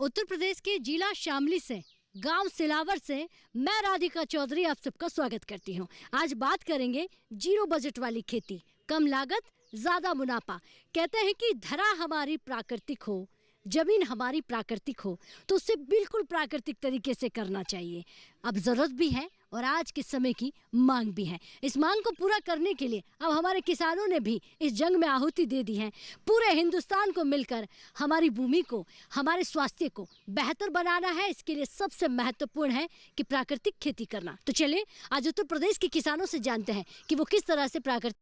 उत्तर प्रदेश के जिला शामली से, गांव सिलावर से मैं राधिका चौधरी आप सबका स्वागत करती हूं। आज बात करेंगे जीरो बजट वाली खेती, कम लागत ज्यादा मुनाफा। कहते हैं कि धरा हमारी प्राकृतिक हो, जमीन हमारी प्राकृतिक हो, तो उसे बिल्कुल प्राकृतिक तरीके से करना चाहिए। अब जरूरत भी है और आज के समय की मांग भी है। इस मांग को पूरा करने के लिए अब हमारे किसानों ने भी इस जंग में आहुति दे दी है। पूरे हिंदुस्तान को मिलकर हमारी भूमि को, हमारे स्वास्थ्य को बेहतर बनाना है। इसके लिए सबसे महत्वपूर्ण है कि प्राकृतिक खेती करना। तो चलिए आज उत्तर प्रदेश के किसानों से जानते हैं कि वो किस तरह से प्राकृतिक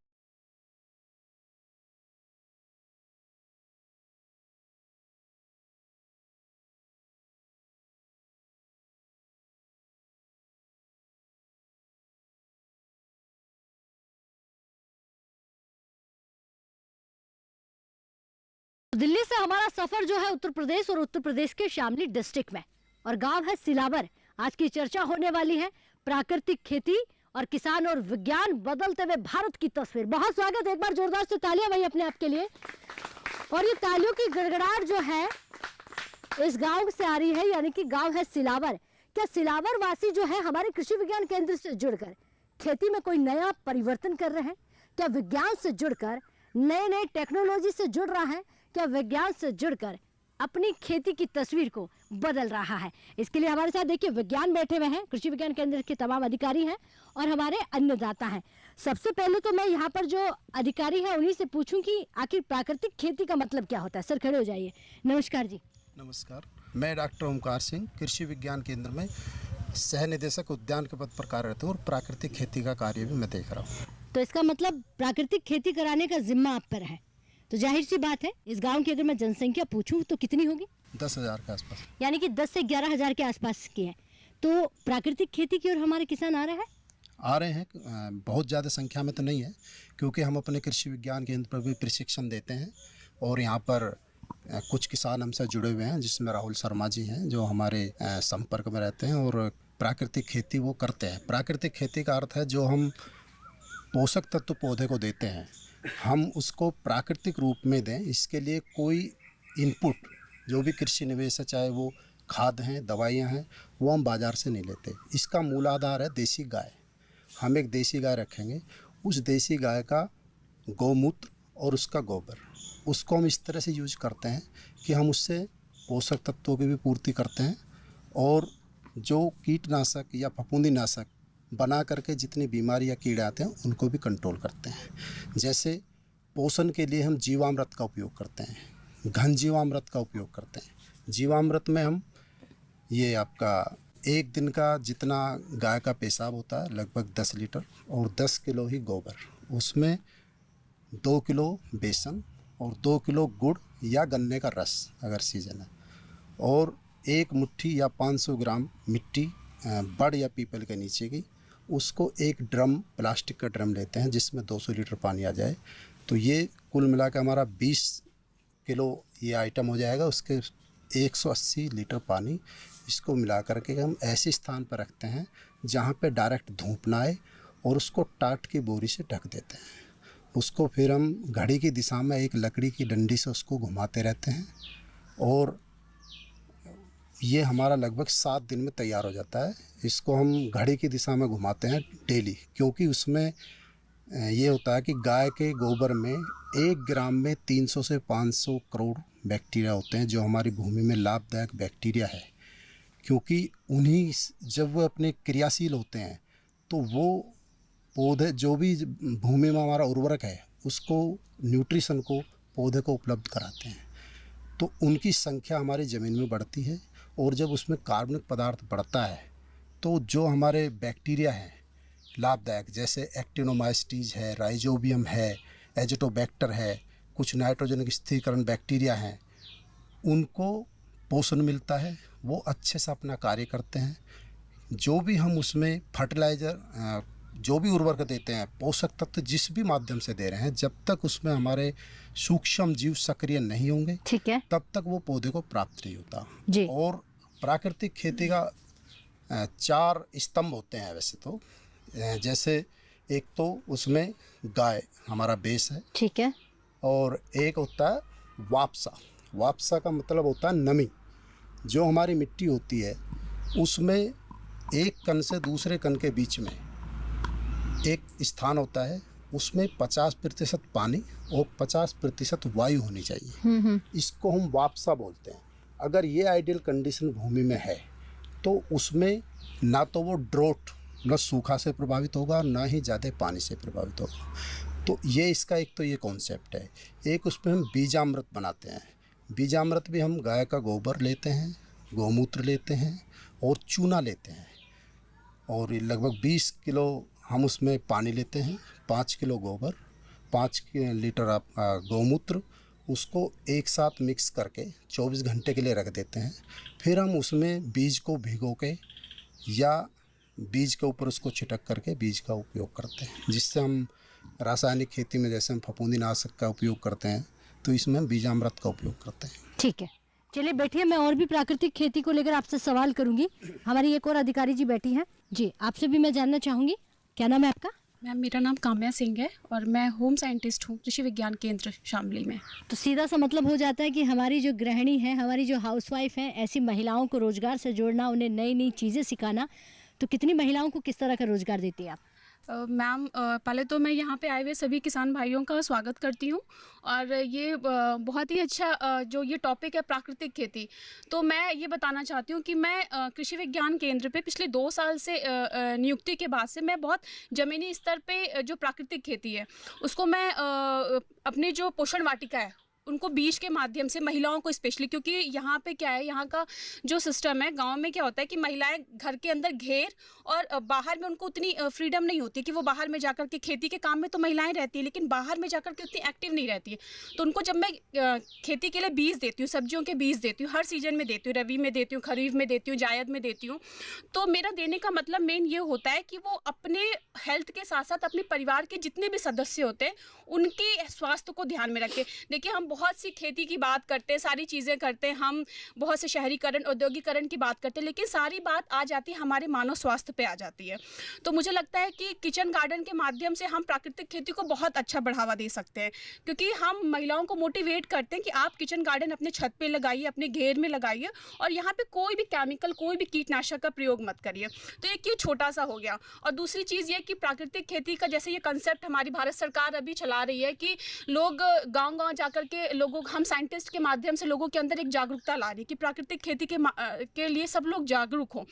दिल्ली से हमारा सफर जो है उत्तर प्रदेश और उत्तर प्रदेश के शामली डिस्ट्रिक्ट में, और गांव है सिलावर। आज की चर्चा होने वाली है प्राकृतिक खेती और किसान और विज्ञान, बदलते हुए भारत की तस्वीर। बहुत स्वागत, एक बार जोरदार से तालियां भाई अपने आप के लिए। और ये तालियों की गड़गड़ाहट जो है इस गांव से आ रही है, यानी कि गांव है सिलावर। क्या सिलावर वासी जो है हमारे कृषि विज्ञान केंद्र से जुड़कर खेती में कोई नया परिवर्तन कर रहे हैं? क्या विज्ञान से जुड़कर नए नए टेक्नोलॉजी से जुड़ रहा है? क्या विज्ञान से जुड़कर अपनी खेती की तस्वीर को बदल रहा है? इसके लिए हमारे साथ देखिए विज्ञान बैठे हुए हैं, कृषि विज्ञान केंद्र के तमाम अधिकारी हैं और हमारे अन्नदाता हैं। सबसे पहले तो मैं यहाँ पर जो अधिकारी हैं उन्हीं से पूछूं कि आखिर प्राकृतिक खेती का मतलब क्या होता है। सर खड़े हो जाइए। नमस्कार जी। नमस्कार, मैं डॉक्टर ओमकार सिंह कृषि विज्ञान केंद्र में सह निदेशक उद्यान के पद पर कार्यरत हूँ और प्राकृतिक खेती का कार्य भी मैं देख रहा हूँ। तो इसका मतलब प्राकृतिक खेती कराने का जिम्मा आप पर है। तो जाहिर सी बात है इस गांव की अगर मैं जनसंख्या पूछूं तो कितनी होगी? 10,000 के आसपास, यानी कि 10 से 11,000 के आसपास की है। तो प्राकृतिक खेती की ओर हमारे किसान आ रहे हैं। बहुत ज़्यादा संख्या में तो नहीं है, क्योंकि हम अपने कृषि विज्ञान केंद्र पर भी प्रशिक्षण देते हैं और यहाँ पर कुछ किसान हमसे जुड़े हुए हैं, जिसमें राहुल शर्मा जी हैं जो हमारे संपर्क में रहते हैं और प्राकृतिक खेती वो करते हैं। प्राकृतिक खेती का अर्थ है जो हम पोषक तत्व पौधे को देते हैं हम उसको प्राकृतिक रूप में दें। इसके लिए कोई इनपुट जो भी कृषि निवेश है, चाहे वो खाद हैं, दवाइयाँ हैं, वो हम बाज़ार से नहीं लेते। इसका मूल आधार है देसी गाय। हम एक देसी गाय रखेंगे, उस देसी गाय का गौमूत्र और उसका गोबर, उसको हम इस तरह से यूज करते हैं कि हम उससे पोषक तत्वों की भी पूर्ति करते हैं और जो कीटनाशक या फफूंदीनाशक बना करके जितनी बीमारी या कीड़े आते हैं उनको भी कंट्रोल करते हैं। जैसे पोषण के लिए हम जीवामृत का उपयोग करते हैं, घन जीवामृत का उपयोग करते हैं। जीवामृत में हम ये आपका एक दिन का जितना गाय का पेशाब होता है लगभग 10 लीटर और 10 किलो ही गोबर, उसमें 2 किलो बेसन और 2 किलो गुड़ या गन्ने का रस अगर सीजन है, और 1 मुट्ठी या 500 ग्राम मिट्टी बड़ या पीपल के नीचे की, उसको एक ड्रम, प्लास्टिक का ड्रम लेते हैं जिसमें 200 लीटर पानी आ जाए। तो ये कुल मिला के हमारा 20 किलो ये आइटम हो जाएगा। उसके 180 लीटर पानी, इसको मिला करके हम ऐसे स्थान पर रखते हैं जहाँ पे डायरेक्ट धूप ना आए और उसको टाट की बोरी से ढक देते हैं। उसको फिर हम घड़ी की दिशा में एक लकड़ी की डंडी से उसको घुमाते रहते हैं और ये हमारा लगभग 7 दिन में तैयार हो जाता है। इसको हम घड़ी की दिशा में घुमाते हैं डेली, क्योंकि उसमें ये होता है कि गाय के गोबर में 1 ग्राम में 300 से 500 करोड़ बैक्टीरिया होते हैं, जो हमारी भूमि में लाभदायक बैक्टीरिया है। क्योंकि उन्हीं जब वो अपने क्रियाशील होते हैं तो वो पौधे, जो भी भूमि में हमारा उर्वरक है, उसको न्यूट्रिशन को पौधे को उपलब्ध कराते हैं। तो उनकी संख्या हमारी ज़मीन में बढ़ती है और जब उसमें कार्बनिक पदार्थ बढ़ता है तो जो हमारे बैक्टीरिया हैं लाभदायक, जैसे एक्टिनोमाइसीटीज है, राइजोबियम है, एजोटोबैक्टर है, कुछ नाइट्रोजन स्थिरीकरण बैक्टीरिया हैं, उनको पोषण मिलता है, वो अच्छे से अपना कार्य करते हैं। जो भी हम उसमें फर्टिलाइज़र, जो भी उर्वरक देते हैं, पोषक तत्व जिस भी माध्यम से दे रहे हैं, जब तक उसमें हमारे सूक्ष्म जीव सक्रिय नहीं होंगे, ठीक है, तब तक वो पौधे को प्राप्त नहीं होता जी। और प्राकृतिक खेती का 4 स्तंभ होते हैं वैसे तो। जैसे एक तो उसमें गाय हमारा बेस है, ठीक है, और एक होता है वापसा। वापसा का मतलब होता है नमी। जो हमारी मिट्टी होती है उसमें एक कण से दूसरे कण के बीच में एक स्थान होता है, उसमें 50% पानी और 50% वायु होनी चाहिए। इसको हम वापसा बोलते हैं। अगर ये आइडियल कंडीशन भूमि में है तो उसमें ना तो वो ड्रोट, न सूखा से प्रभावित होगा, ना ही ज़्यादा पानी से प्रभावित होगा। तो ये इसका एक तो ये कॉन्सेप्ट है। एक उसमें हम बीजामृत बनाते हैं। बीजामृत भी हम गाय का गोबर लेते हैं, गौमूत्र लेते हैं और चूना लेते हैं, और ये लगभग 20 किलो हम उसमें पानी लेते हैं, 5 किलो गोबर, 5 लीटर आप गौमूत्र, उसको एक साथ मिक्स करके 24 घंटे के लिए रख देते हैं। फिर हम उसमें बीज को भिगो के या बीज के ऊपर उसको छिटक करके बीज का उपयोग करते हैं, जिससे हम रासायनिक खेती में जैसे हम फफूंदीनाशक का उपयोग करते हैं तो इसमें हम बीजामृत का उपयोग करते हैं। ठीक है, चलिए बैठिए, मैं और भी प्राकृतिक खेती को लेकर आपसे सवाल करूंगी। हमारी एक और अधिकारी जी बैठी हैं। जी, आपसे भी मैं जानना चाहूंगी, क्या नाम है आपका? मैम, मेरा नाम काम्या सिंह है और मैं होम साइंटिस्ट हूँ कृषि विज्ञान केंद्र शामली में। तो सीधा सा मतलब हो जाता है कि हमारी जो गृहिणी है, हमारी जो हाउसवाइफ है, ऐसी महिलाओं को रोजगार से जोड़ना, उन्हें नई नई चीज़ें सिखाना। तो कितनी महिलाओं को किस तरह का रोजगार देती है आप? मैम, पहले तो मैं यहाँ पे आए हुए सभी किसान भाइयों का स्वागत करती हूँ और ये बहुत ही अच्छा जो ये टॉपिक है प्राकृतिक खेती। तो मैं ये बताना चाहती हूँ कि मैं कृषि विज्ञान केंद्र पे पिछले 2 साल से नियुक्ति के बाद से मैं बहुत ज़मीनी स्तर पे जो प्राकृतिक खेती है उसको मैं अपनी जो पोषण वाटिका है उनको बीज के माध्यम से महिलाओं को स्पेशली, क्योंकि यहाँ पे क्या है, यहाँ का जो सिस्टम है गांव में क्या होता है कि महिलाएं घर के अंदर घेर और बाहर में उनको उतनी फ्रीडम नहीं होती कि वो बाहर में जाकर के खेती के काम में तो महिलाएं रहती है लेकिन बाहर में जाकर के उतनी एक्टिव नहीं रहती है। तो उनको जब मैं खेती के लिए बीज देती हूँ, सब्जियों के बीज देती हूँ, हर सीजन में देती हूँ, रबी में देती हूँ, खरीफ में देती हूँ, जायद में देती हूँ, तो मेरा देने का मतलब मेन ये होता है कि वो अपने हेल्थ के साथ साथ अपने परिवार के जितने भी सदस्य होते हैं उनके स्वास्थ्य को ध्यान में रखें। देखिए, हम बहुत सी खेती की बात करते हैं, सारी चीज़ें करते हैं, हम बहुत से शहरीकरण, औद्योगिकरण की बात करते हैं, लेकिन सारी बात आ जाती है हमारे मानव स्वास्थ्य पे आ जाती है। तो मुझे लगता है कि किचन गार्डन के माध्यम से हम प्राकृतिक खेती को बहुत अच्छा बढ़ावा दे सकते हैं, क्योंकि हम महिलाओं को मोटिवेट करते हैं कि आप किचन गार्डन अपने छत पे लगाइए, अपने घेर में लगाइए और यहाँ पे कोई भी केमिकल, कोई भी कीटनाशक का प्रयोग मत करिए। तो एक ये छोटा सा हो गया। और दूसरी चीज़ ये कि प्राकृतिक खेती का जैसे ये कंसेप्ट हमारी भारत सरकार अभी चला रही है कि लोग गाँव-गाँव जाकर के लोगों, हम साइंटिस्ट के माध्यम से लोगों के अंदर एक जागरूकता ला रही है कि प्राकृतिक खेती के लिए सब लोग जागरूक हों।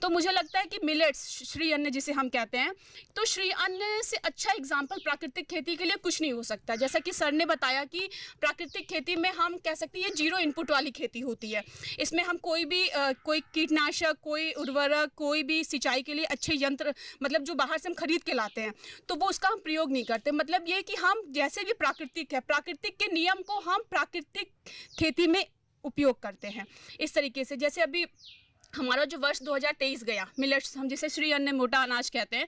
तो मुझे लगता है कि मिलेट्स, श्री अन्न जिसे हम कहते हैं, तो श्री अन्न से अच्छा एग्जाम्पल प्राकृतिक खेती के लिए कुछ नहीं हो सकता। जैसा कि सर ने बताया कि प्राकृतिक खेती में हम कह सकते हैं ये 0 इनपुट वाली खेती होती है। इसमें हम कोई भी कोई कीटनाशक, कोई उर्वरक, कोई भी सिंचाई के लिए अच्छे यंत्र, मतलब जो बाहर से हम खरीद के लाते हैं, तो वो उसका हम प्रयोग नहीं करते। मतलब ये कि हम जैसे भी प्राकृतिक है, प्राकृतिक के नियम को हम प्राकृतिक खेती में उपयोग करते हैं। इस तरीके से जैसे अभी हमारा जो वर्ष 2023 गया, मिलेट्स हम जिसे श्री अन्न मोटा अनाज कहते हैं,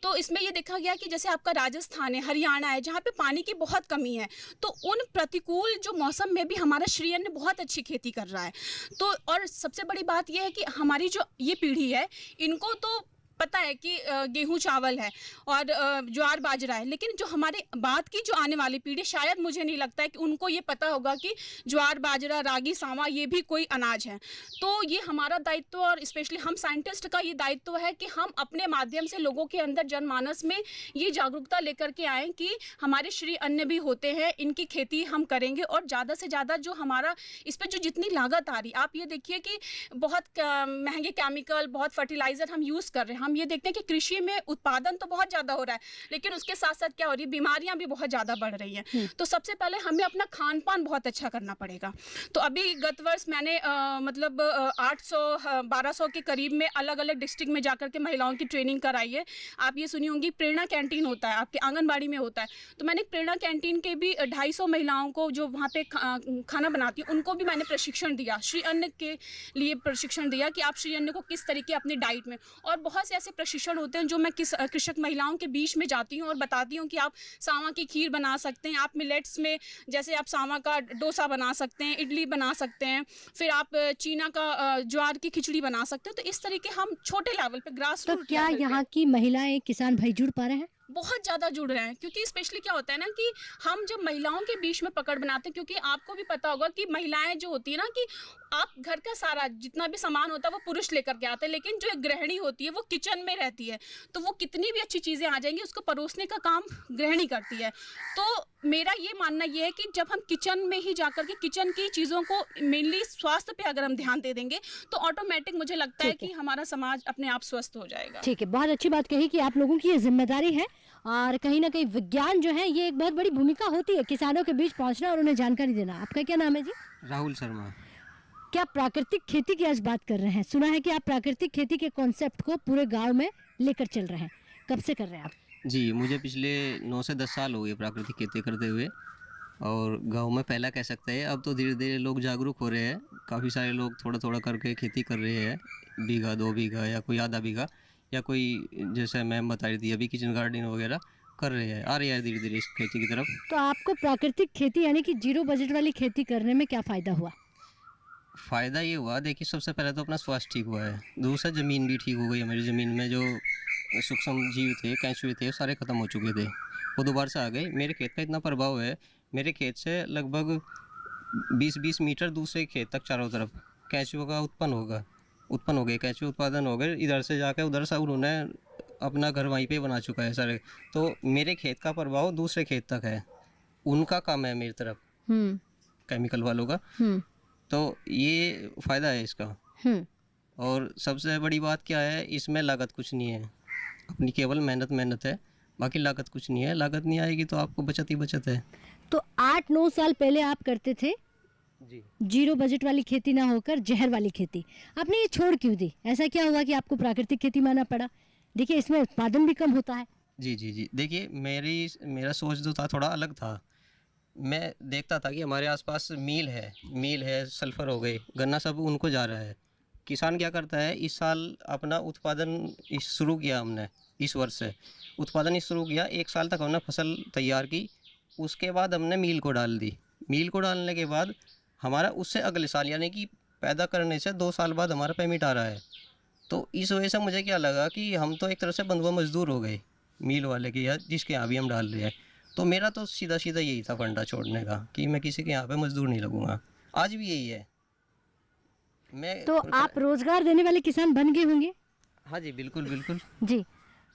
तो इसमें ये देखा गया कि जैसे आपका राजस्थान है, हरियाणा है, जहाँ पे पानी की बहुत कमी है, तो उन प्रतिकूल जो मौसम में भी हमारा श्री अन्न बहुत अच्छी खेती कर रहा है। तो और सबसे बड़ी बात ये है कि हमारी जो ये पीढ़ी है, इनको तो पता है कि गेहूं चावल है और ज्वार बाजरा है, लेकिन जो हमारे बाद की जो आने वाली पीढ़ी, शायद मुझे नहीं लगता है कि उनको ये पता होगा कि ज्वार बाजरा, रागी, सांवा ये भी कोई अनाज है। तो ये हमारा दायित्व और स्पेशली हम साइंटिस्ट का ये दायित्व है कि हम अपने माध्यम से लोगों के अंदर, जनमानस में ये जागरूकता लेकर के आएँ कि हमारे श्री अन्न भी होते हैं, इनकी खेती हम करेंगे और ज़्यादा से ज़्यादा जो हमारा इस पर जो जितनी लागत आ रही, आप ये देखिए कि बहुत महंगे केमिकल, बहुत फर्टिलाइज़र हम यूज़ कर रहे हैं। हम ये देखते हैं कि कृषि में उत्पादन तो बहुत ज़्यादा हो रहा है, लेकिन उसके साथ साथ क्या हो रही है, बीमारियां भी बहुत ज़्यादा बढ़ रही हैं। तो सबसे पहले हमें अपना खान पान बहुत अच्छा करना पड़ेगा। तो अभी गत वर्ष मैंने मतलब 800-1200 के करीब में अलग अलग डिस्ट्रिक्ट में जाकर के महिलाओं की ट्रेनिंग कराई है। आप ये सुनी होंगी, प्रेरणा कैंटीन होता है, आपके आंगनबाड़ी में होता है। तो मैंने प्रेरणा कैंटीन के भी 250 महिलाओं को जो वहाँ पे खाना बनाती है, उनको भी मैंने प्रशिक्षण दिया, श्री अन्न के लिए प्रशिक्षण दिया कि आप श्री अन्न को किस तरीके अपनी डाइट में, और बहुत से ऐसे प्रशिक्षण होते हैं जो मैं कृषक महिलाओं के बीच में जाती हूँ और बताती हूँ कि आप सांवा की खीर बना सकते हैं, आप मिलेट्स में जैसे आप सांवा का डोसा बना सकते हैं, इडली बना सकते हैं, फिर आप चीना का ज्वार की खिचड़ी बना सकते हैं। तो इस तरीके हम छोटे लेवल पे, ग्रास रूट। तो क्या यहाँ की महिलाएं, किसान भाई जुड़ पा रहे हैं? बहुत ज़्यादा जुड़ रहे हैं, क्योंकि स्पेशली क्या होता है ना कि हम जब महिलाओं के बीच में पकड़ बनाते हैं, क्योंकि आपको भी पता होगा कि महिलाएं जो होती है ना कि आप घर का सारा जितना भी सामान होता है वो पुरुष लेकर के आते हैं, लेकिन जो एक गृहिणी होती है वो किचन में रहती है, तो वो कितनी भी अच्छी चीज़ें आ जाएंगी, उसको परोसने का काम गृहिणी करती है। तो मेरा ये मानना ये है कि जब हम किचन में ही जाकर के किचन की चीज़ों को मेनली स्वास्थ्य पे अगर हम ध्यान दे देंगे तो ऑटोमेटिक मुझे लगता है कि हमारा समाज अपने आप स्वस्थ हो जाएगा। ठीक है, बहुत अच्छी बात कही कि आप लोगों की ये जिम्मेदारी है और कहीं ना कहीं विज्ञान जो है ये एक बहुत बड़ी भूमिका होती है किसानों के बीच पहुंचना और उन्हें जानकारी देना। आपका क्या नाम है जी? राहुल शर्मा। क्या प्राकृतिक खेती की आज बात कर रहे हैं? सुना है कि आप प्राकृतिक खेती के कॉन्सेप्ट को पूरे गांव में लेकर चल रहे हैं, कब से कर रहे हैं आप? जी, मुझे पिछले 9 से 10 साल हो गए प्राकृतिक खेती करते हुए, और गांव में पहला कह सकते हैं। अब तो धीरे धीरे लोग जागरूक हो रहे हैं, काफ़ी सारे लोग थोड़ा थोड़ा करके खेती कर रहे हैं, बीघा 2 बीघा या कोई आधा बीघा, या कोई जैसे मैम बता रही थी अभी किचन गार्डन वगैरह कर रहे हैं, आ रहे हैं धीरे धीरे इस खेती की तरफ। तो आपको प्राकृतिक खेती यानी कि जीरो बजट वाली खेती करने में क्या फ़ायदा हुआ? फ़ायदा ये हुआ, देखिए सबसे पहले तो अपना स्वास्थ्य ठीक हुआ है, दूसरा ज़मीन भी ठीक हो गई। हमारी ज़मीन में जो सूक्ष्म जीव थे, केंचुए थे, सारे ख़त्म हो चुके थे, वो दोबारा से आ गए। मेरे खेत का इतना प्रभाव है, मेरे खेत से लगभग 20-20 मीटर दूसरे खेत तक चारों तरफ केंचुओं का उत्पन्न हो गए, केंचुए उत्पादन हो गए। इधर से जाके उधर से उन्होंने अपना घर वहीं पे बना चुका है सारे। तो मेरे खेत का प्रभाव दूसरे खेत तक है, उनका काम है मेरी तरफ केमिकल वालों का। तो ये फ़ायदा है इसका। और सबसे बड़ी बात क्या है, इसमें लागत कुछ नहीं है, अपनी केवल मेहनत है, बाकी लागत कुछ नहीं है। लागत नहीं आएगी तो आपको बचत ही बचत है। तो 8-9 साल पहले आप करते थे जी, जीरो बजट वाली खेती ना होकर जहर वाली खेती, आपने ये छोड़ क्यों दी? ऐसा क्या हुआ कि आपको प्राकृतिक खेती मानना पड़ा? देखिए इसमें उत्पादन भी कम होता है। जी। देखिए मेरा सोच जो था थोड़ा अलग था। मैं देखता था कि हमारे आसपास मील है, सल्फर हो गए, गन्ना, सब उनको जा रहा है। किसान क्या करता है, इस साल अपना उत्पादन शुरू किया हमने, इस वर्ष से उत्पादन शुरू किया। 1 साल तक हमने फसल तैयार की, उसके बाद हमने मील को डाल दी। मील को डालने के बाद हमारा उससे अगले साल यानी कि पैदा करने से 2 साल बाद हमारा पेमेंट आ रहा है। तो इस वजह से मुझे क्या लगा कि हम तो एक तरह से बंधुआ मजदूर हो गए मील वाले के, या जिसके यहाँ भी हम डाल रहे हैं। तो मेरा तो सीधा यही था फंडा छोड़ने का, कि मैं किसी के यहाँ पे मजदूर नहीं लगूंगा। आज भी यही है। मैं तो आप रोजगार देने वाले किसान बन गए होंगे? हाँ जी, बिल्कुल जी।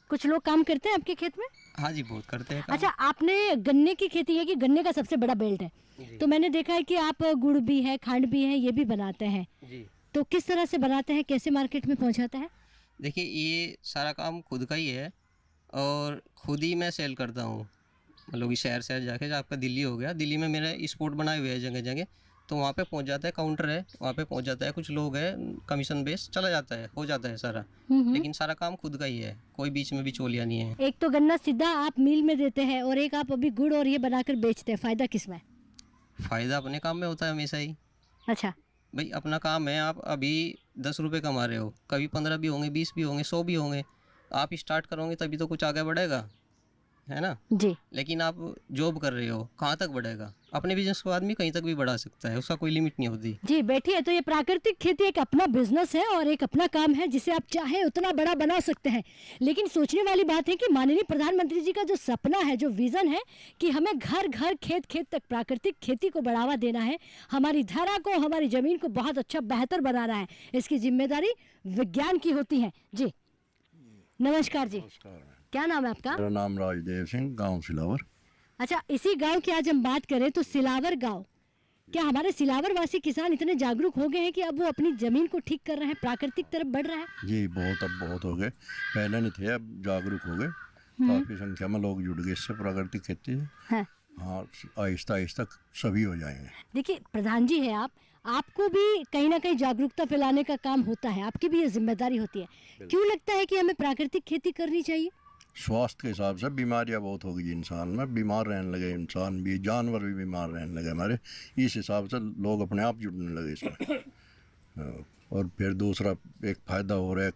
कुछ लोग काम करते हैं आपके खेत में? हाँ जी, बहुत करते हैं काम। अच्छा, आपने गन्ने की खेती है कि गन्ने का सबसे बड़ा बेल्ट है, तो मैंने देखा है कि आप गुड़ भी है, खंड भी है, ये भी बनाते हैं। जी, तो किस तरह से बनाते हैं, कैसे मार्केट में पहुंचाते हैं? देखिए ये सारा काम खुद का ही है और खुद ही मैं सेल करता हूँ। मतलब कि शहर जाके, आपका दिल्ली हो गया, दिल्ली में मेरे स्पॉट बनाए हुए हैं जगह जगह, तो वहाँ पे पहुँच जाता है, काउंटर है वहाँ पे पहुँच जाता है, कुछ लोग हैं, कमीशन बेस चला जाता है, हो जाता है सारा। लेकिन सारा काम खुद का ही है, कोई बीच में बिचौलिया नहीं है। एक तो गन्ना सीधा आप मिल में देते हैं और एक आप अभी गुड़ और ये बनाकर बेचते हैं, फायदा किस में? फ़ायदा अपने काम में होता है हमेशा ही। अच्छा, भाई अपना काम है, आप अभी 10 रुपये कमा रहे हो, कभी 15 भी होंगे, 20 भी होंगे, 100 भी होंगे। आप स्टार्ट करोगे तभी तो कुछ आगे बढ़ेगा, है ना? जी। लेकिन आप जॉब कर रहे हो, कहाँ तक बढ़ेगा? अपने बिजनेस को आदमी कहीं तक भी बढ़ा सकता है, उसका कोई लिमिट नहीं होती। जी बैठिए। तो ये प्राकृतिक खेती एक अपना बिजनेस है और एक अपना काम है जिसे आप चाहे उतना बड़ा बना सकते हैं। लेकिन सोचने वाली बात है कि माननीय प्रधानमंत्री जी का जो सपना है, जो विजन है कि हमें घर घर खेत खेत तक प्राकृतिक खेती को बढ़ावा देना है, हमारी धरा को, हमारी जमीन को बहुत अच्छा बेहतर बनाना है, इसकी जिम्मेदारी विज्ञान की होती है। जी नमस्कार जी, क्या नाम है आपका? मेरा नाम राजदेव सिंह, गांव सिलावर। अच्छा, इसी गांव की आज हम बात करें तो सिलावर गांव, क्या हमारे सिलावर वासी किसान इतने जागरूक हो गए हैं कि अब वो अपनी जमीन को ठीक कर रहे हैं, प्राकृतिक तरफ बढ़ रहे हैं? जी अब बहुत हो गए, पहले नहीं थे, अब जागरूक हो गए। काफ़ी संख्या में लोग जुड़ गए इससे, प्राकृतिक खेती से। हाँ। हाँ, आहिस्ता आहिस्ता सभी हो जाएंगे। देखिए प्रधान जी है आपको भी कहीं ना कहीं जागरूकता फैलाने का काम होता है, आपकी भी ये जिम्मेदारी होती है। क्यों लगता है कि हमें प्राकृतिक खेती करनी चाहिए? स्वास्थ्य के हिसाब से बीमारियां बहुत हो गई इंसान में, बीमार रहने लगे इंसान भी, जानवर भी बीमार रहने लगे हमारे। इस हिसाब से लोग अपने आप जुड़ने लगे इसमें। और फिर दूसरा एक फ़ायदा हो रहा है,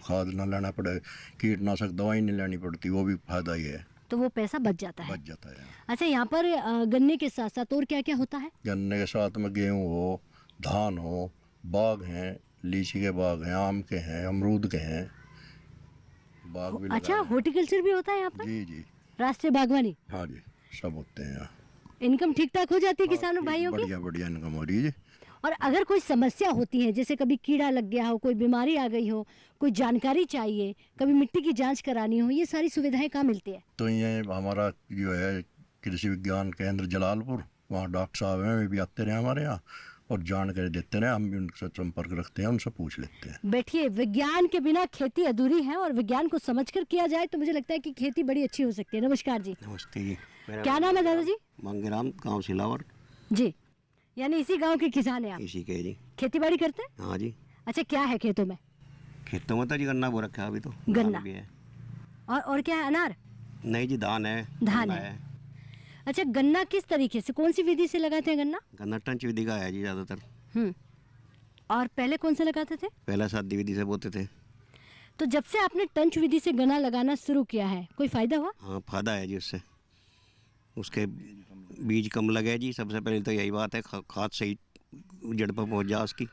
खाद ना लेना पड़े, कीटनाशक दवाई नहीं लेनी पड़ती, वो भी फायदा ही है, तो वो पैसा बच जाता है। है। अच्छा, यहाँ पर गन्ने के साथ साथ और क्या क्या होता है? गन्ने के साथ में गेहूँ हो, धान हो, बाग हैं, लीची के बाग हैं, आम के हैं, अमरूद के हैं, बाग भी अच्छा, लगाए हैं। हॉर्टिकल्चर भी होता है यहाँ पर? जी राष्ट्रीय बागवानी? हाँ जी, सब होते हैं यहाँ। इनकम ठीक ठाक हो जाती है किसानों भाइयों की? बढ़िया इनकम हो रही है जी। और अगर कोई समस्या होती है, जैसे कभी कीड़ा लग गया हो, कोई बीमारी आ गई हो, कोई जानकारी चाहिए, कभी मिट्टी की जांच करानी हो, ये सारी सुविधाएं कहाँ मिलती है? तो ये हमारा जो है कृषि विज्ञान केंद्र जलालपुर, वहाँ डॉक्टर साहब हैं, वे भी आते रहे हमारे यहाँ और जानकारी देते रहे, हम भी उनसे संपर्क रखते हैं, उनसे पूछ लेते हैं। बैठिए, विज्ञान के बिना खेती अधूरी है और विज्ञान को समझकर किया जाए तो मुझे लगता है कि खेती बड़ी अच्छी हो सकती है। नमस्कार जी। नमस्ते जी। क्या नाम है दादाजी? मंगेराम, गांव सिलावर। जी, यानी इसी गांव के किसान हैं आप? इसी के जी। खेती बाड़ी करते हैं? हाँ जी। अच्छा, क्या है खेतों में? खेतों में तो जी गन्ना बो रखा है अभी तो। गन्ना धान भी है। और क्या है? अनार? नहीं जी, धान है। धान गन्ना है। अच्छा, गन्ना किस तरीके से, कौन सी विधि से लगाते हैं गन्ना? गन्ना टंच विधि का है जी ज़्यादातर। और पहले कौन से लगाते थे? पहला सादी विधि से बोते थे। तो जब से आपने टंच विधि से गन्ना लगाना शुरू किया है, कोई फायदा हुआ? हाँ, फायदा है जी उससे। उसके बीज कम लगे जी, सबसे पहले तो यही बात है। खाद सही जड़ पर पहुँच जा उसकी,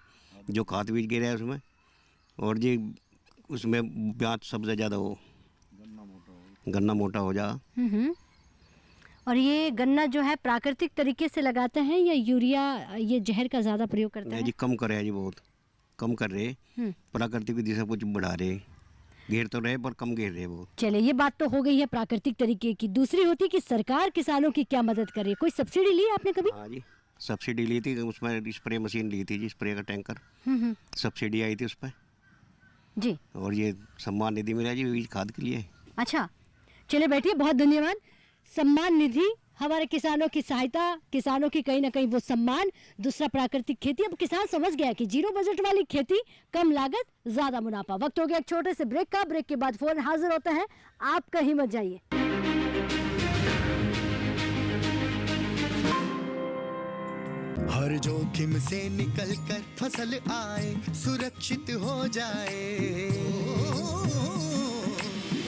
जो खाद बीज गिरे है उसमें। और जी उसमें ब्याज सबसे ज़्यादा हो, गन्ना मोटा हो जा। और ये गन्ना जो है प्राकृतिक तरीके से लगाते हैं या यूरिया, ये जहर का ज़्यादा प्रयोग करते नहीं हैं? जी, कम कर रहे हैं जी, बहुत कम कर रहे। प्राकृतिक विधि से कुछ बढ़ा रहे, घेर तो रहे पर कम घेर रहे बहुत। चले, ये बात तो हो गई है प्राकृतिक तरीके की। दूसरी होती है कि सरकार किसानों की क्या मदद करे। कोई सब्सिडी ली आपने कभी? हाँ जी, सब्सिडी ली थी, उसमें स्प्रे मशीन ली थी जी, स्प्रे का टैंकर। सब्सिडी आई थी उस पर जी। और ये सम्मान निधि मिला जी बीज खाद के लिए। अच्छा, चले बैठिए, बहुत धन्यवाद। सम्मान निधि हमारे किसानों की सहायता, किसानों की कहीं ना कहीं वो सम्मान। दूसरा प्राकृतिक खेती। अब किसान समझ गया कि जीरो बजट वाली खेती, कम लागत, ज्यादा मुनाफा। वक्त हो गया एक छोटे से ब्रेक का। ब्रेक के बाद फोन हाजिर होता है, आप कहीं मत जाइए। हर जोखिम से निकल कर फसल आए, सुरक्षित हो जाए।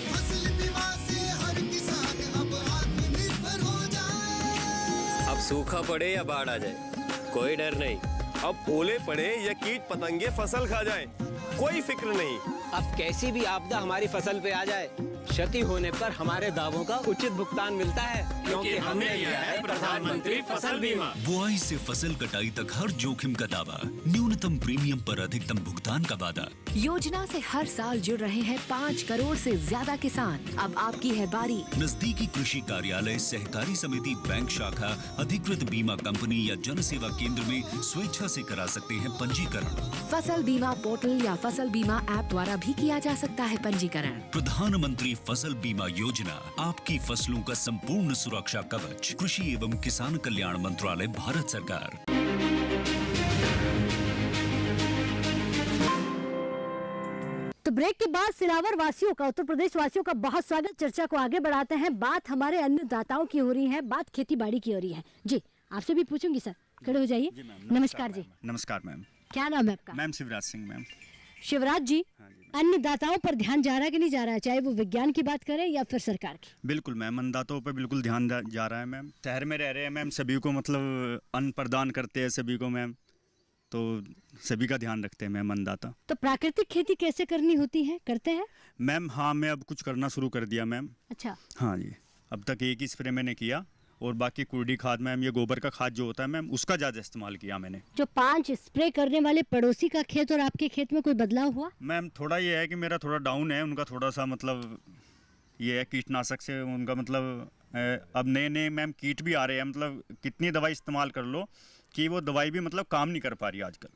फसल बीमा से हर किसान अब आत्मनिर्भर हो जाए। अब सूखा पड़े या बाढ़ आ जाए, कोई डर नहीं। अब ओले पड़े या कीट पतंगे फसल खा जाए, कोई फिक्र नहीं। अब कैसी भी आपदा हमारी फसल पे आ जाए, क्षति होने पर हमारे दावों का उचित भुगतान मिलता है, क्योंकि हमने लिया है प्रधानमंत्री फसल बीमा। बुआई से फसल कटाई तक हर जोखिम का दावा, न्यूनतम प्रीमियम पर अधिकतम भुगतान का वादा। योजना से हर साल जुड़ रहे हैं 5 करोड़ से ज्यादा किसान। अब आपकी है बारी। नजदीकी कृषि कार्यालय, सहकारी समिति, बैंक शाखा, अधिकृत बीमा कंपनी या जन सेवा केंद्र में स्वेच्छा से करा सकते हैं पंजीकरण। फसल बीमा पोर्टल या फसल बीमा ऐप द्वारा भी किया जा सकता है पंजीकरण। प्रधानमंत्री फसल बीमा योजना, आपकी फसलों का संपूर्ण सुरक्षा कवच। कृषि एवं किसान कल्याण मंत्रालय, भारत सरकार। तो ब्रेक के बाद सिलावर वासियों का, उत्तर प्रदेश वासियों का बहुत स्वागत। चर्चा को आगे बढ़ाते हैं। बात हमारे अन्नदाताओं की हो रही है, बात खेती बाड़ी की हो रही है। जी, आपसे भी पूछूंगी सर, खड़े हो जाइए। नमस्कार जी। नमस्कार मैम। क्या नाम है आपका? Ma'am Shivraj Singh ma'am. शिवराज जी, अन्नदाताओं पर ध्यान जा रहा है कि नहीं जा रहा है, चाहे वो विज्ञान की बात करें या फिर सरकार की? बिल्कुल मैम, अन्नदाताओं पर बिल्कुल ध्यान जा रहा है मैम। शहर में रह रहे हैं मैम, सभी को मतलब अन्न प्रदान करते हैं सभी को मैम, तो सभी का ध्यान रखते हैं मैम अन्नदाता। तो प्राकृतिक खेती कैसे करनी होती है, करते हैं मैम? हाँ, मैं अब कुछ करना शुरू कर दिया मैम। अच्छा। हाँ जी, अब तक एक ही स्प्रे मैंने किया और बाकी कुर्डी खाद मैम, ये गोबर का खाद जो होता है मैम, उसका ज़्यादा इस्तेमाल किया मैंने। जो 5 स्प्रे करने वाले पड़ोसी का खेत और आपके खेत में कोई बदलाव हुआ? मैम थोड़ा ये है कि मेरा थोड़ा डाउन है, उनका थोड़ा सा मतलब ये है कीटनाशक से उनका मतलब अब नए नए मैम कीट भी आ रहे हैं, मतलब कितनी दवाई इस्तेमाल कर लो कि वो दवाई भी मतलब काम नहीं कर पा रही आजकल।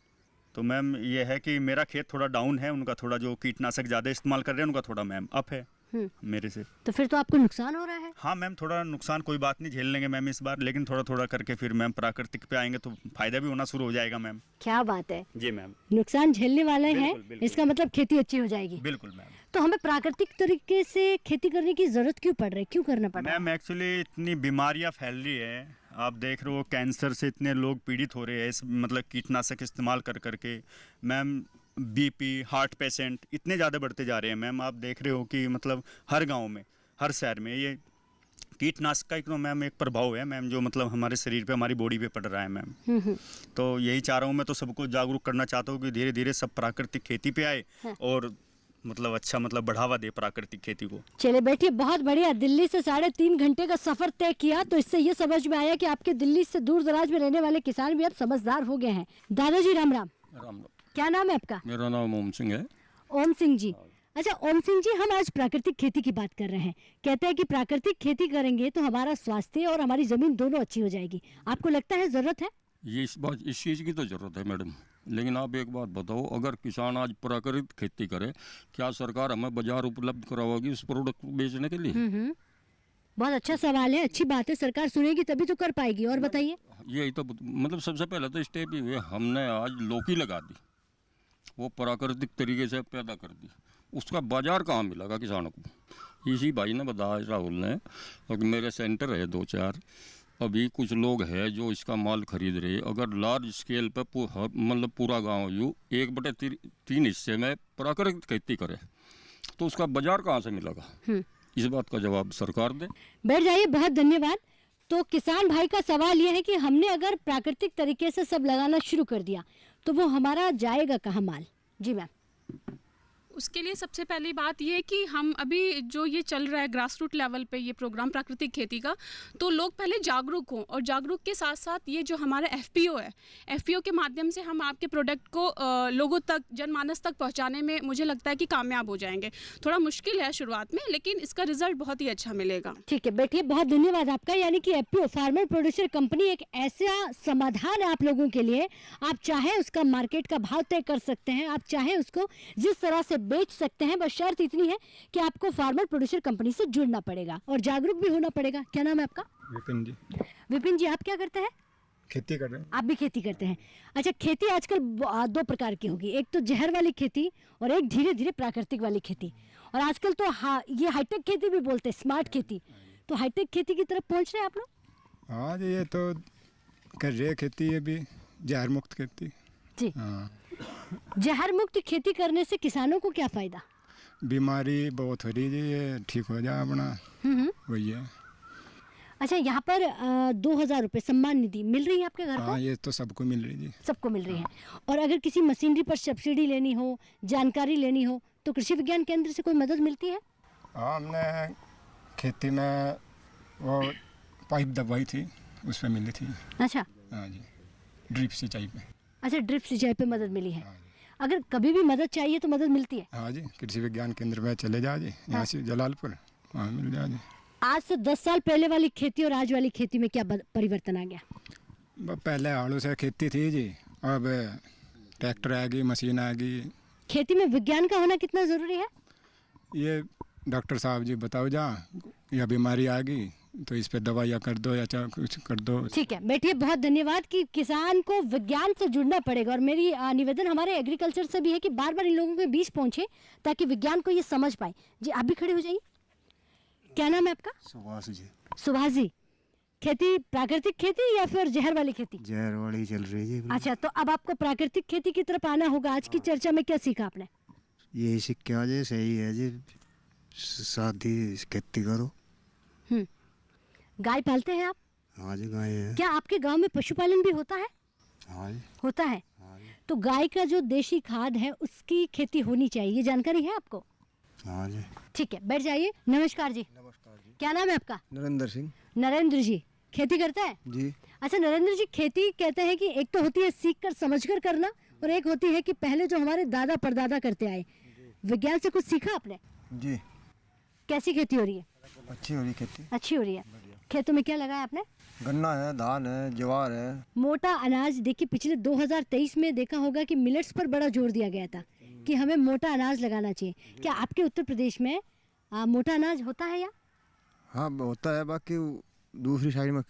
तो मैम ये है कि मेरा खेत थोड़ा डाउन है, उनका थोड़ा जो कीटनाशक ज़्यादा इस्तेमाल कर रहे हैं उनका थोड़ा मैम अप है मेरे से। तो फिर तो आपको नुकसान हो रहा है? हाँ मैम, थोड़ा नुकसान, कोई बात नहीं, झेल लेंगे मैम इस बार, लेकिन थोड़ा थोड़ा करके फिर मैम प्राकृतिक पे आएंगे तो फायदा भी होना शुरू हो जाएगा मैम। क्या बात है जी मैम। नुकसान झेलने वाले हैं, इसका मतलब खेती अच्छी हो जाएगी। बिल्कुल मैम। तो हमें प्राकृतिक तरीके से खेती करने की जरूरत क्यों पड़ रही है, क्यों करना पड़ रहा है? मैम एक्चुअली इतनी बीमारियां फैल रही है, आप देख रहे हो कैंसर से इतने लोग पीड़ित हो रहे हैं इस मतलब कीटनाशक इस्तेमाल कर करके मैम। बीपी, हार्ट पेशेंट इतने ज़्यादा बढ़ते जा रहे हैं मैम। आप देख रहे हो कि मतलब हर गांव में, हर शहर में ये कीटनाशक का एक तो मैम एक प्रभाव है मैम, जो मतलब हमारे शरीर पे, हमारी बॉडी पे पड़ रहा है मैम। तो यही चाह रहा हूँ मैं, तो सबको जागरूक करना चाहता हूँ कि धीरे धीरे सब प्राकृतिक खेती पे आए और मतलब अच्छा मतलब बढ़ावा दे प्राकृतिक खेती को। चले बैठिए, बहुत बढ़िया। दिल्ली से 3.5 घंटे का सफर तय किया, तो इससे ये समझ में आया कि आपके दिल्ली से दूर दराज में रहने वाले किसान भी अब समझदार हो गए हैं। दादाजी राम राम। राम। क्या नाम है आपका? मेरा नाम ओम सिंह है। ओम सिंह जी। अच्छा ओम सिंह जी, हम आज प्राकृतिक खेती की बात कर रहे हैं। कहते हैं कि प्राकृतिक खेती करेंगे तो हमारा स्वास्थ्य और हमारी जमीन दोनों अच्छी हो जाएगी। आपको लगता है जरूरत है? ये इस चीज़ की तो ज़रूरत है मैडम, लेकिन आप एक बात बताओ, अगर किसान आज प्राकृतिक खेती करे, क्या सरकार हमें बाजार उपलब्ध करवाएगी उस प्रोडक्ट बेचने के लिए? बहुत अच्छा सवाल है, अच्छी बात है। सरकार सुनेगी तभी तो कर पाएगी। और बताइए। यही तो मतलब सबसे पहले तो स्टेप ही हुए, हमने आज लौकी लगा दी, वो प्राकृतिक तरीके से पैदा कर दी, उसका बाजार कहाँ मिलेगा किसानों को? इसी भाई ने बताया, राहुल ने, और मेरे सेंटर है 2-4, अभी कुछ लोग हैं जो इसका माल खरीद रहे। अगर लार्ज स्केल पे मतलब पूरा गांव 1/3 हिस्से में प्राकृतिक खेती करे तो उसका बाजार कहाँ से मिलेगा? इस बात का जवाब सरकार दे। बैठ जाइए, बहुत धन्यवाद। तो किसान भाई का सवाल यह है कि हमने अगर प्राकृतिक तरीके से सब लगाना शुरू कर दिया तो वो हमारा जाएगा कहाँ माल? जी मैम। उसके लिए सबसे पहली बात ये है कि हम अभी जो ये चल रहा है ग्रास रूट लेवल पे ये प्रोग्राम प्राकृतिक खेती का, तो लोग पहले जागरूक हों, और जागरूक के साथ साथ ये जो हमारा FPO है, FPO के माध्यम से हम आपके प्रोडक्ट को लोगों तक, जनमानस तक पहुंचाने में मुझे लगता है कि कामयाब हो जाएंगे। थोड़ा मुश्किल है शुरुआत में, लेकिन इसका रिजल्ट बहुत ही अच्छा मिलेगा। ठीक है, बैठिए, बहुत धन्यवाद आपका। यानी कि FPO फार्मर प्रोड्यूसर कंपनी एक ऐसा समाधान है आप लोगों के लिए। आप चाहे उसका मार्केट का भाव तय कर सकते हैं, आप चाहे उसको जिस तरह से बेच सकते हैं, बस शर्त इतनी है कि आपको फार्मर प्रोड्यूसर कंपनी से जुड़ना पड़ेगा और जागरूक भी होना पड़ेगा। क्या नाम है आपका? विपिन जी। विपिन जी, आप क्या करते हैं? खेती कर रहे हैं। आप भी खेती करते हैं। अच्छा, खेती आजकल 2 प्रकार की होगी, एक तो जहर वाली खेती और एक धीरे धीरे प्राकृतिक वाली खेती। और आजकल तो ये हाईटेक खेती भी बोलते हैं, स्मार्ट खेती। तो हाईटेक खेती की तरफ पहुंच रहे हैं आप लोग? हाँ जी, ये तो कर रहे खेती, ये भी जहर मुक्त खेती जी। हाँ। जहर मुक्त खेती करने से किसानों को क्या फायदा? बीमारी बहुत हो रही है, ये ठीक हो जाए अपना, वही है। अच्छा, यहाँ पर 2000 रुपये सम्मान निधि मिल रही है आपके घर को? हाँ, ये तो सबको मिल रही है। सबको मिल रही है। और अगर किसी मशीनरी पर सब्सिडी लेनी हो, जानकारी लेनी हो, तो कृषि विज्ञान केंद्र से कोई मदद मिलती है? हाँ, हमने खेती में वो पाइप दबाई थी, उस पर मिली थी। अच्छा। हाँ जी, ड्रिप सिंचाई पे। अच्छा, ड्रिप सिंचाई पे मदद मिली है। अगर कभी भी मदद चाहिए तो मदद मिलती है? हाँ जी, कृषि विज्ञान केंद्र में चले जाओ जी, यहाँ से जलालपुर, वहाँ मिल जाओ जी। आज से 10 साल पहले वाली खेती और आज वाली खेती में क्या परिवर्तन आ गया? पहले आलू से खेती थी जी, अब ट्रैक्टर आ गई, मशीन आ गई। खेती में विज्ञान का होना कितना ज़रूरी है? ये डॉक्टर साहब जी बताओ, जहाँ या बीमारी आ गई तो इस पे दवाइयाँ कर दो या कुछ कर दो। ठीक है, बैठिए, बहुत धन्यवाद। कि किसान को विज्ञान से जुड़ना पड़ेगा। और मेरी निवेदन हमारे एग्रीकल्चर से भी है कि बार बार इन लोगों के बीच पहुंचे ताकि विज्ञान को ये समझ पाए। जी, आप भी खड़े हो जाइए। क्या नाम है आपका? सुभाष जी। सुभाष जी, खेती प्राकृतिक खेती या फिर जहर वाली खेती? जहर वाली चल रही है। अच्छा, तो अब आपको प्राकृतिक खेती की तरफ आना होगा। आज की चर्चा में क्या सीखा आपने? यही सीखा जी, सही है जी, सादी खेती करो। गाय पालते हैं आप? हाँ जी, गाय है। क्या आपके गांव में पशुपालन भी होता है? हाँ जी। होता है। तो गाय का जो देशी खाद है उसकी खेती होनी चाहिए, ये जानकारी है आपको? हाँ जी। ठीक है, बैठ जाइए। नमस्कार जी। नमस्कार जी। क्या नाम है आपका? नरेंद्र सिंह। नरेंद्र जी, खेती करते हैं? जी। अच्छा नरेंद्र जी, खेती कहते हैं कि एक तो होती है सीख कर समझ कर करना, और एक होती है कि पहले जो हमारे दादा परदादा करते आए। विज्ञान से कुछ सीखा आपने? जी। कैसी खेती हो रही है? अच्छी हो रही खेती। अच्छी हो रही है। खेतों में क्या लगाया आपने? गन्ना है, धान है, ज्वार है। मोटा अनाज। देखिए, पिछले 2023 में देखा होगा कि मिलेट्स पर बड़ा जोर दिया गया था कि हमें मोटा अनाज लगाना चाहिए। क्या आपके उत्तर प्रदेश में मोटा अनाज होता है या? हाँ, होता है, बाकी दूसरी साइड में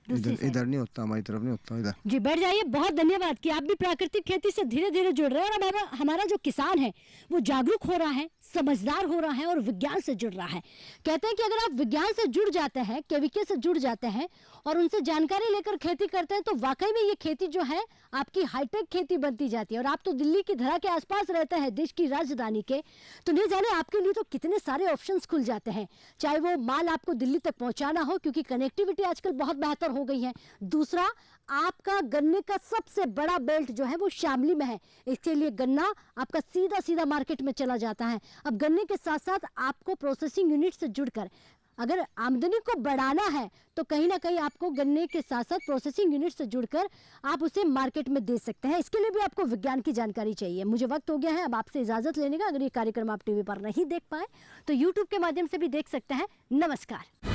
इधर नहीं होता, हमारी तरफ नहीं होता इधर। जी, बैठ जाइए। बहुत धन्यवाद कि आप भी प्राकृतिक खेती से धीरे धीरे जुड़ रहे हैं। और हमारा जो किसान है वो जागरूक हो रहा है, समझदार हो रहा है और विज्ञान से जुड़ रहा है। कहते हैं कि अगर आप विज्ञान से जुड़ जाते हैं, केवीके से जुड़ जाते हैं और उनसे जानकारी लेकर खेती करते हैं, तो वाकई में ये खेती जो है आपकी हाईटेक खेती बनती जाती है। और आप तो दिल्ली की धरा के आसपास रहते हैं, देश की राजधानी के, तो नहीं जाने आपके लिए तो कितने सारे ऑप्शंस खुल जाते हैं। चाहे वो माल आपको दिल्ली तक पहुंचाना हो, क्योंकि कनेक्टिविटी आजकल बहुत बेहतर हो गई हैं। दूसरा, आपका गन्ने का सबसे बड़ा बेल्ट जो है वो शामली में है, इसके लिए गन्ना आपका सीधा सीधा मार्केट में चला जाता है। अब गन्ने के साथ साथ आपको प्रोसेसिंग यूनिट से जुड़कर अगर आमदनी को बढ़ाना है तो कहीं ना कहीं आपको गन्ने के साथ साथ प्रोसेसिंग यूनिट से जुड़कर आप उसे मार्केट में दे सकते हैं। इसके लिए भी आपको विज्ञान की जानकारी चाहिए। मुझे वक्त हो गया है अब आपसे इजाजत लेने का। अगर ये कार्यक्रम आप टीवी पर नहीं देख पाए तो यूट्यूब के माध्यम से भी देख सकते हैं। नमस्कार।